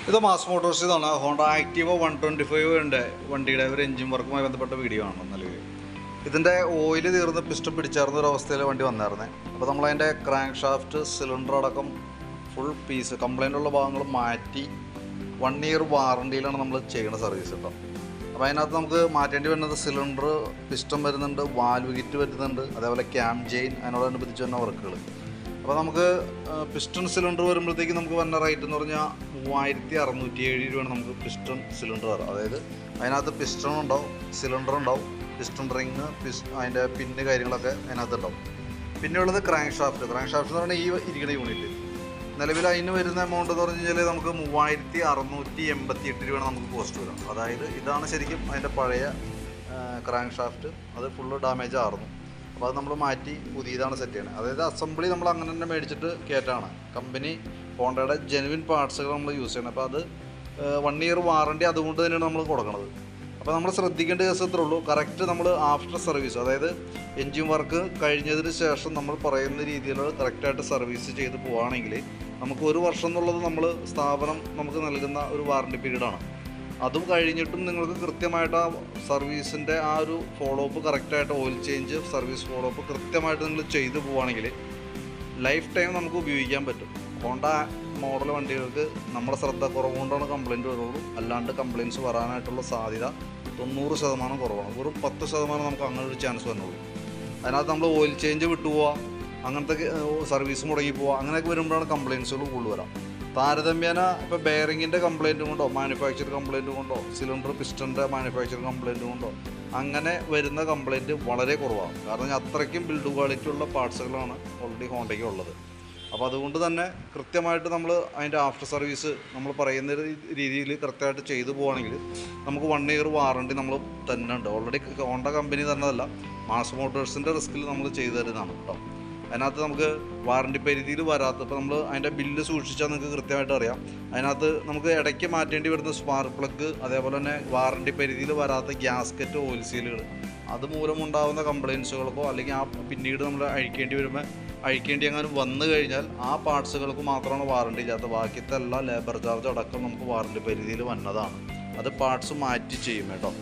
ഇത് mass Motors ഇതാണ് Honda Activa 125 വണ്ടിയുടെ ഒരു എഞ്ചിൻ വർക്കുമായി ബന്ധപ്പെട്ട വീഡിയോ ആണ് നിലവിൽ. ഇതിൻ്റെ ഓയിൽ തീർന്ന് പിസ്റ്റൺ പിടിച്ചേർന്ന ഒരു അവസ്ഥയിൽ വണ്ടി വന്നായിരുന്നേ. അപ്പോൾ നമ്മളതിൻ്റെ ക്രാങ്ക് ഷാഫ്റ്റ് സിലിണ്ടർ അടക്കം ഫുൾ പീസ് കംപ്ലൈൻ്റ് ഉള്ള ഭാഗങ്ങൾ മാറ്റി 1 ഇയർ വാറണ്ടിയിലാണ് നമ്മൾ ചെയ്യുന്ന സർവീസ് കേട്ടോ. അപ്പോൾ അതിനകത്ത് നമുക്ക് മാറ്റേണ്ടി വരുന്നത് സിലിണ്ടർ, പിസ്റ്റൺ വരുന്നുണ്ട്, വാൽവ് കിറ്റ് വരുന്നുണ്ട്, അതേപോലെ ക്യാം ചെയിൻ, അതിനോടനുബന്ധിച്ച് വരുന്ന വർക്കുകൾ. അപ്പോൾ നമുക്ക് പിസ്റ്റൺ സിലിണ്ടർ വരുമ്പോഴത്തേക്ക് നമുക്ക് വന്ന റേറ്റ് എന്ന് പറഞ്ഞാൽ 3607 രൂപയാണ് നമുക്ക് പിസ്റ്റൺ സിലിണ്ടർ വരാം. അതായത് അതിനകത്ത് പിസ്റ്റൺ ഉണ്ടാവും, സിലിണ്ടർ ഉണ്ടാവും, പിസ്റ്റൺ റിങ്, അതിൻ്റെ പിന്ന് കാര്യങ്ങളൊക്കെ അതിനകത്ത് ഉണ്ടാവും. പിന്നെ ഉള്ളത് ക്രാങ്ക് ഷാഫ്റ്റ് എന്ന് പറഞ്ഞാൽ ഈ ഇരിക്കുന്ന യൂണിറ്റ്. നിലവിൽ അതിന് വരുന്ന എമൗണ്ട് എന്ന് പറഞ്ഞു കഴിഞ്ഞാൽ നമുക്ക് 3688 രൂപയാണ് നമുക്ക് കോസ്റ്റ് വരാം. അതായത് ഇതാണ് ശരിക്കും അതിൻ്റെ പഴയ ക്രാങ്ക് ഷാഫ്റ്റ്, അത് ഫുള്ള് ഡാമേജ് ആയിരുന്നു. അപ്പോൾ അത് നമ്മൾ മാറ്റി പുതിയതാണ് സെറ്റ് ചെയ്യണത്. അതായത് അസംബ്ലി നമ്മൾ അങ്ങനെ തന്നെ മേടിച്ചിട്ട് കയറ്റാണ്. കമ്പനി ഹോണ്ടയുടെ ജെനുവിൻ പാർട്സുകൾ നമ്മൾ യൂസ് ചെയ്യണം. അപ്പോൾ അത് 1 ഇയർ വാറണ്ടി അതുകൊണ്ട് തന്നെയാണ് നമ്മൾ കൊടുക്കുന്നത്. അപ്പോൾ നമ്മൾ ശ്രദ്ധിക്കേണ്ട കേസ് ഇത്രേ ഉള്ളൂ. കറക്റ്റ് നമ്മൾ ആഫ്റ്റർ സർവീസ്, അതായത് എൻജിൻ വർക്ക് കഴിഞ്ഞതിന് ശേഷം നമ്മൾ പറയുന്ന രീതിയിൽ കറക്റ്റായിട്ട് സർവീസ് ചെയ്ത് പോവുകയാണെങ്കിൽ നമുക്ക് 1 വർഷം എന്നുള്ളത് നമ്മൾ സ്ഥാപനം നമുക്ക് നൽകുന്ന ഒരു വാറണ്ടി പീരീഡാണ്. അതും കഴിഞ്ഞിട്ടും നിങ്ങൾക്ക് കൃത്യമായിട്ട് ആ സർവീസിൻ്റെ ആ ഒരു ഫോളോ അപ്പ് കറക്റ്റായിട്ട് oil change, service follow up കൃത്യമായിട്ട് നിങ്ങൾ ചെയ്തു പോവുകയാണെങ്കിൽ ലൈഫ് ടൈം നമുക്ക് ഉപയോഗിക്കാൻ പറ്റും. ഹോണ്ട മോഡൽ വണ്ടികൾക്ക് നമ്മുടെ ശ്രദ്ധ കുറവുകൊണ്ടാണ് കംപ്ലയിൻറ്റ് വരുള്ളൂ. അല്ലാണ്ട് കംപ്ലയിൻറ്റ്സ് വരാനായിട്ടുള്ള സാധ്യത 90% കുറവാണ്. വെറും 10% നമുക്ക് അങ്ങനെ ഒരു ചാൻസ് വരുന്നുള്ളൂ. അതിനകത്ത് നമ്മൾ ഓയിൽ ചേഞ്ച് വിട്ടുപോവുക, അങ്ങനത്തെ സർവീസ് മുടങ്ങി പോവുക, അങ്ങനെയൊക്കെ വരുമ്പോഴാണ് കംപ്ലയിൻറ്റ്സുകൾ കൂടുതൽ വരാം. താരതമ്യേന ഇപ്പോൾ ബെയറിങ്ങിൻ്റെ കംപ്ലയിൻറ്റ് കൊണ്ടോ മാനുഫാക്ചർ കംപ്ലയിൻറ്റ് കൊണ്ടോ സിലിണ്ടർ പിസ്റ്റൻ്റെ മാനുഫാക്ചർ കംപ്ലയിൻറ്റ് കൊണ്ടോ അങ്ങനെ വരുന്ന കംപ്ലയിൻറ്റ് വളരെ കുറവാണ്. കാരണം അത്രയ്ക്കും ബിൽഡ് ക്വാളിറ്റി ഉള്ള പാർട്സുകളാണ് ഓൾറെഡി ഹോണ്ടയ്ക്ക് ഉള്ളത്. അപ്പോൾ അതുകൊണ്ട് തന്നെ കൃത്യമായിട്ട് നമ്മൾ അതിൻ്റെ ആഫ്റ്റർ സർവീസ് നമ്മൾ പറയുന്ന രീതിയിൽ കറക്റ്റായിട്ട് ചെയ്തു പോവുകയാണെങ്കിൽ നമുക്ക് 1 ഇയർ വാറണ്ടി നമ്മൾ തന്നെ ഉണ്ട്. ഓൾറെഡി ഹോണ്ട കമ്പനി തന്നതല്ല, മാസ് മോട്ടോഴ്സിൻ്റെ റിസ്കിൽ നമ്മൾ ചെയ്തു തരുന്നതാണ് കേട്ടോ. അതിനകത്ത് നമുക്ക് വാറണ്ടി പരിധിയിൽ വരാത്ത, ഇപ്പോൾ നമ്മൾ അതിൻ്റെ ബില്ല് സൂക്ഷിച്ചാൽ നിങ്ങൾക്ക് കൃത്യമായിട്ട് അറിയാം. അതിനകത്ത് നമുക്ക് ഇടയ്ക്ക് മാറ്റേണ്ടി വരുന്ന സ്പാർക്ക് പ്ലഗ്, അതേപോലെ തന്നെ വാറണ്ടി പരിധിയിൽ വരാത്ത ഗ്യാസ്കറ്റ്, ഓയിൽ സീലുകൾ, അതുമൂലമുണ്ടാകുന്ന കംപ്ലയിൻസുകൾക്കോ അല്ലെങ്കിൽ ആ പിന്നീട് നമ്മൾ അഴിക്കേണ്ടി അങ്ങനെ വന്നു കഴിഞ്ഞാൽ ആ പാർട്സുകൾക്ക് മാത്രമാണ് വാറണ്ടി ഇല്ലാത്ത. ബാക്കിയത്തെ എല്ലാ ലേബർ ചാർജ് അടക്കം നമുക്ക് വാറണ്ടി പരിധിയിൽ വന്നതാണ്. അത് പാർട്സ് മാറ്റി ചെയ്യും കേട്ടോ.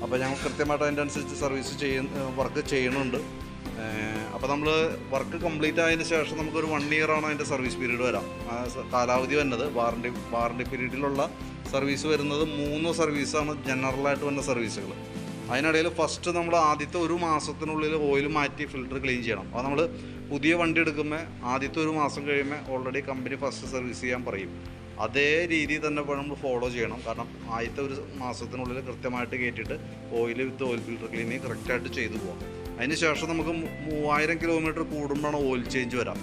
അപ്പോൾ ഞങ്ങൾ കൃത്യമായിട്ട് അതിൻ്റെ അനുസരിച്ച് സർവീസ് വർക്ക് ചെയ്യുന്നുണ്ട്. അപ്പോൾ നമ്മൾ വർക്ക് കംപ്ലീറ്റ് ആയതിനു ശേഷം നമുക്കൊരു 1 ഇയറാണ് അതിൻ്റെ സർവീസ് പീരീഡ് വരാം. കാലാവധി വരുന്നത് വാറണ്ടി പീരീഡിലുള്ള സർവീസ് വരുന്നത് 3 സർവീസാണ് ജനറലായിട്ട് വന്ന സർവീസുകൾ. അതിനിടയിൽ ഫസ്റ്റ് നമ്മൾ ആദ്യത്തെ 1 മാസത്തിനുള്ളിൽ ഓയിൽ മാറ്റി ഫിൽറ്റർ ക്ലീൻ ചെയ്യണം. അത് നമ്മൾ പുതിയ വണ്ടി എടുക്കുമ്പോൾ ആദ്യത്തെ 1 മാസം കഴിയുമ്പോൾ ഓൾറെഡി കമ്പനി ഫസ്റ്റ് സർവീസ് ചെയ്യാൻ പറയും. അതേ രീതി തന്നെ നമ്മൾ ഫോളോ ചെയ്യണം. കാരണം ആദ്യത്തെ 1 മാസത്തിനുള്ളിൽ കൃത്യമായിട്ട് കയറ്റിയിട്ട് ഓയിൽ വിത്ത് ഓയിൽ ഫിൽറ്റർ ക്ലീനിങ് കറക്റ്റായിട്ട് ചെയ്തു പോകാം. അതിന് ശേഷം നമുക്ക് 3000 കിലോമീറ്റർ കൂടുമ്പോഴാണ് ഓയിൽ ചേഞ്ച് വരാം.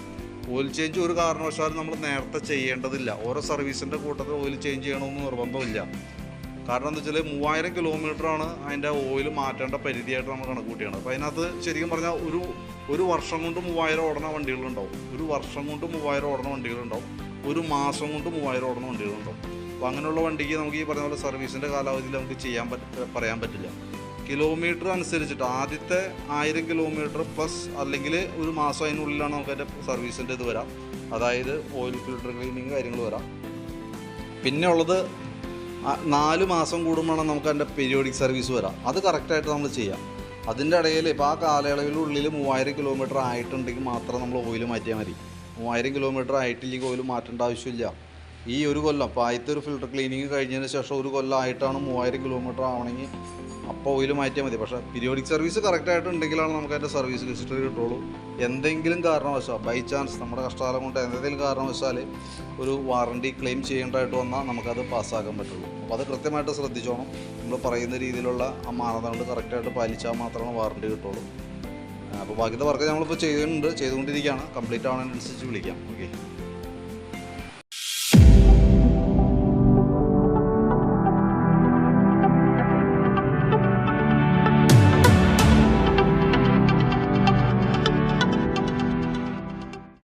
ഓയിൽ ചേഞ്ച് ഒരു കാരണവശാലും നമ്മൾ നേരത്തെ ചെയ്യേണ്ടതില്ല. ഓരോ സർവീസിൻ്റെ കൂട്ടത്തിൽ ഓയിൽ ചേഞ്ച് ചെയ്യണമെന്ന് നിർബന്ധമില്ല. കാരണം എന്താ വെച്ചാൽ 3000 കിലോമീറ്ററാണ് അതിൻ്റെ ഓയിൽ മാറ്റേണ്ട പരിധിയായിട്ട് നമ്മൾ കണക്ക് കൂട്ടിയാണ്. അപ്പോൾ അതിനകത്ത് ശരിക്കും പറഞ്ഞാൽ ഒരു വർഷം കൊണ്ട് 3000 ഓടുന്ന വണ്ടികളുണ്ടാവും, 1 വർഷം കൊണ്ട് 3000 ഓടുന്ന വണ്ടികളുണ്ടാവും, 1 മാസം കൊണ്ട് 3000 ഓടുന്ന വണ്ടികളുണ്ടാവും. അപ്പോൾ അങ്ങനെയുള്ള വണ്ടിക്ക് നമുക്ക് ഈ പറഞ്ഞ പോലെ സർവീസിൻ്റെ കാലാവധിയിൽ നമുക്ക് പറയാൻ പറ്റില്ല. കിലോമീറ്റർ അനുസരിച്ചിട്ട് ആദ്യത്തെ 1000 കിലോമീറ്റർ പ്ലസ് അല്ലെങ്കിൽ 1 മാസം അതിനുള്ളിലാണ് നമുക്ക് അതിൻ്റെ സർവീസിൻ്റെ ഇത് വരാം. അതായത് ഓയിൽ ഫിൽറ്റർ ക്ലീനിങ് കാര്യങ്ങൾ വരാം. പിന്നെ ഉള്ളത് 4 മാസം കൂടുമ്പോഴാണ് നമുക്ക് അതിൻ്റെ പീരിയോഡിക് സർവീസ് വരാം. അത് കറക്റ്റായിട്ട് നമ്മൾ ചെയ്യാം. അതിൻ്റെ ഇടയിൽ ഇപ്പോൾ ആ കാലയളവിനുള്ളിൽ 3000 കിലോമീറ്റർ ആയിട്ടുണ്ടെങ്കിൽ മാത്രം നമ്മൾ ഓയിൽ മാറ്റിയാൽ മതി. 3000 കിലോമീറ്റർ ആയിട്ടില്ലെങ്കിൽ ഓയിൽ മാറ്റേണ്ട ആവശ്യമില്ല. ഈ 1 കൊല്ലം ഇപ്പോൾ ആദ്യത്തെ ഒരു ഫിൽറ്റർ ക്ലീനിങ് കഴിഞ്ഞതിന് ശേഷം 1 കൊല്ലം ആയിട്ടാണ് 3000 കിലോമീറ്റർ ആവണമെങ്കിൽ അപ്പോൾ ഓയിൽ മാറ്റിയാൽ മതി. പക്ഷേ പീരിയോഡിക് സർവീസ് കറക്റ്റായിട്ട് ഉണ്ടെങ്കിലാണ് നമുക്ക് അതിൻ്റെ സർവീസ് ഹിസ്റ്ററി കിട്ടുള്ളൂ. എന്തെങ്കിലും കാരണവശാൽ ബൈ ചാൻസ് നമ്മുടെ കഷ്ടകാലം കൊണ്ട് എന്തെങ്കിലും കാരണവശാൽ ഒരു വാറണ്ടി ക്ലെയിം ചെയ്യേണ്ടതായിട്ട് വന്നാൽ നമുക്കത് പാസ്സാക്കാൻ പറ്റുള്ളൂ. അപ്പോൾ അത് കൃത്യമായിട്ട് ശ്രദ്ധിച്ചോണം. നമ്മൾ പറയുന്ന രീതിയിലുള്ള ആ മാനദണ്ഡം കറക്റ്റായിട്ട് പാലിച്ചാൽ മാത്രമാണ് വാറണ്ടി കിട്ടുള്ളൂ. അപ്പോൾ ബാക്കിത്തെ വർക്ക് നമ്മളിപ്പോൾ ചെയ്തുകൊണ്ടിരിക്കുകയാണ്. കംപ്ലീറ്റ് ആവുന്നതിനനുസരിച്ച് വിളിക്കാം. ഓക്കെ.